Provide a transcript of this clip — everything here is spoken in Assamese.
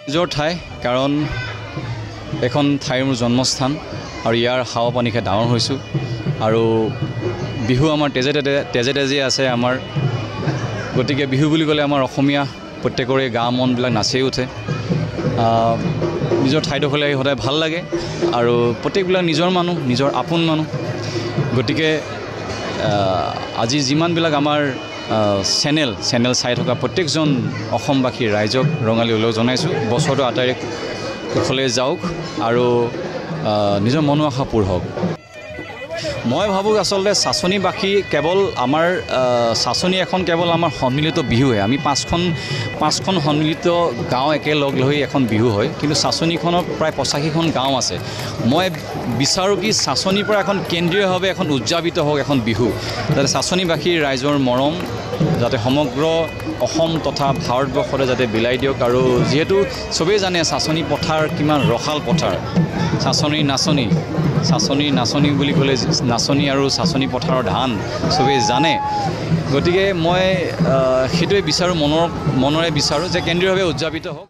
নিজৰ ঠাই কাৰণ এখন ঠাইৰ মোৰ জন্মস্থান আৰু ইয়াৰ হাৱা পানী খাই ডাঙৰ হৈছোঁ আৰু বিহু আমাৰ তেজে তেজে আছে আমাৰ গতিকে বিহু বুলি ক'লে আমাৰ অসমীয়া প্ৰত্যেকৰে গা মনবিলাক নাচি উঠে নিজৰ ঠাইডোখৰলৈ সদায় ভাল লাগে আৰু প্ৰত্যেকবিলাক নিজৰ মানুহ নিজৰ আপোন মানুহ গতিকে আজি যিমানবিলাক আমাৰ চেনেল চাই থকা প্ৰত্যেকজন অসমবাসী ৰাইজক ৰঙালী উলগ জনাইছোঁ বছৰটো আটাইৰে কুশলে যাওক আৰু নিজৰ মনৰ আশা পূৰ হওক মই ভাবোঁ আচলতে চাচনিবাসী কেৱল আমাৰ চাচনি এখন কেৱল আমাৰ সন্মিলিত বিহুহে আমি পাঁচখন সন্মিলিত গাঁও একেলগ হৈ এখন বিহু হয় কিন্তু চাচনিখনত প্ৰায় 85খন গাঁও আছে মই বিচাৰোঁ কি চাচনিৰ পৰা এখন কেন্দ্ৰীয়ভাৱে এখন উদযাপিত হওক এখন বিহু যাতে চাচনিবাসীৰ ৰাইজৰ মৰম যাতে সমগ্ৰ অসম তথা ভাৰতবৰ্ষতে যাতে বিলাই দিয়ক আৰু যিহেতু চবেই জানে চাচনি পথাৰ কিমান ৰসাল পথাৰ চাচনিৰ নাচনি বুলি ক'লে নাচনি আৰু চাচনি পথাৰৰ ধান চবেই জানে গতিকে মই সেইটোৱে বিচাৰোঁ মনৰে বিচাৰোঁ যে কেন্দ্ৰীয়ভাৱে উদযাপিত হওক